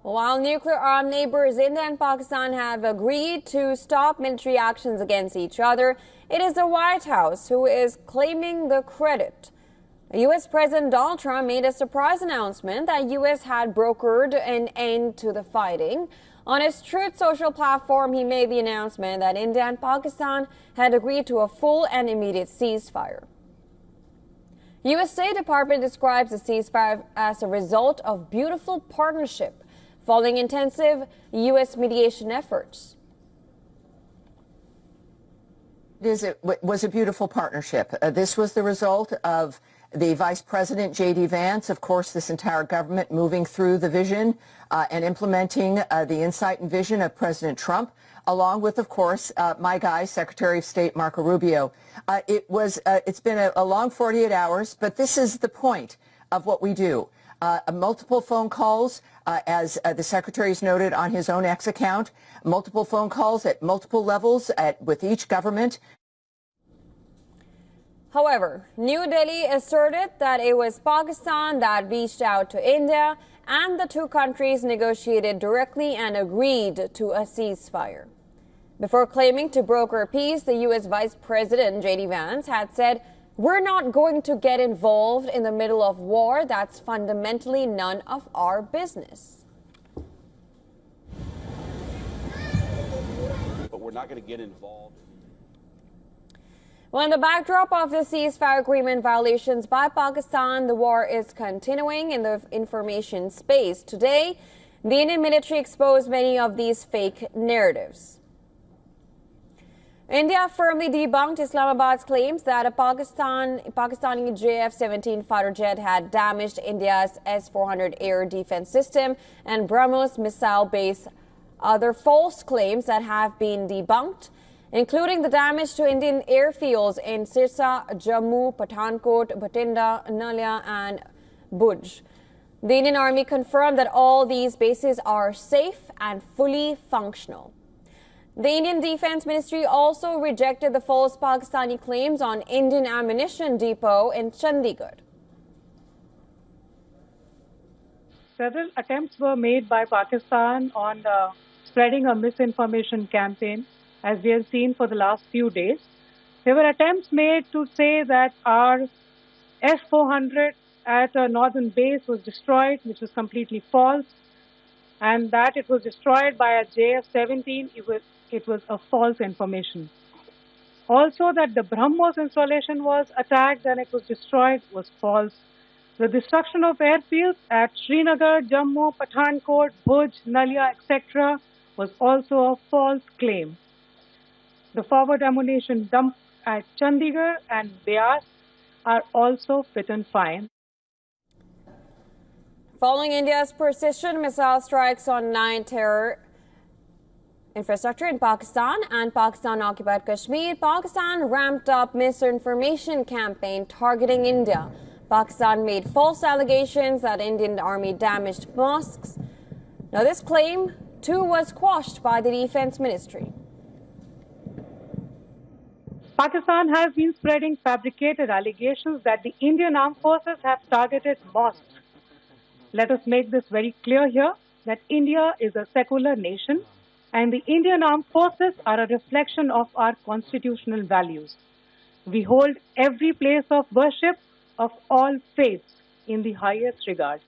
While nuclear-armed neighbors India and Pakistan have agreed to stop military actions against each other, it is the White House who is claiming the credit. U.S. President Donald Trump made a surprise announcement that U.S. had brokered an end to the fighting. On his Truce social platform, he made the announcement that India and Pakistan had agreed to a full and immediate ceasefire. U.S. State Department describes the ceasefire as a result of beautiful partnership following intensive U.S. mediation efforts. It was a beautiful partnership. This was the result of the Vice President, J.D. Vance, of course, this entire government moving through the vision and implementing the insight and vision of President Trump, along with, of course, my guy, Secretary of State Marco Rubio. It's been a long 48 hours, but this is the point of what we do. Multiple phone calls, as the Secretary's noted on his own X account, multiple phone calls at multiple levels with each government. However, New Delhi asserted that it was Pakistan that reached out to India and the two countries negotiated directly and agreed to a ceasefire. Before claiming to broker peace, the U.S. Vice President J.D. Vance had said, "We're not going to get involved in the middle of war. That's fundamentally none of our business." But we're not going to get involved. Well, in the backdrop of the ceasefire agreement violations by Pakistan, the war is continuing in the information space. Today, the Indian military exposed many of these fake narratives. India firmly debunked Islamabad's claims that a Pakistani JF-17 fighter jet had damaged India's S-400 air defense system and BrahMos missile base. Other false claims that have been debunked, including the damage to Indian airfields in Sirsa, Jammu, Pathankot, Bathinda, Nalia and Bhuj. The Indian Army confirmed that all these bases are safe and fully functional. The Indian Defense Ministry also rejected the false Pakistani claims on Indian ammunition depot in Chandigarh. Several attempts were made by Pakistan on spreading a misinformation campaign, as we have seen for the last few days. There were attempts made to say that our S-400 at a northern base was destroyed, which was completely false, and that it was destroyed by a JF-17. It was a false information. Also, that the BrahMos installation was attacked and it was destroyed was false. The destruction of airfields at Srinagar, Jammu, Pathankot, Bhuj, Nalia, etc. was also a false claim. The forward ammunition dump at Chandigarh and Beas are also fit and fine. Following India's persistent missile strikes on 9 terror infrastructure in Pakistan and Pakistan-occupied Kashmir, Pakistan ramped up misinformation campaign targeting India. Pakistan made false allegations that Indian Army damaged mosques. Now, this claim, too, was quashed by the Defense Ministry. Pakistan has been spreading fabricated allegations that the Indian armed forces have targeted mosques. Let us make this very clear here, that India is a secular nation and the Indian armed forces are a reflection of our constitutional values. We hold every place of worship of all faiths in the highest regard.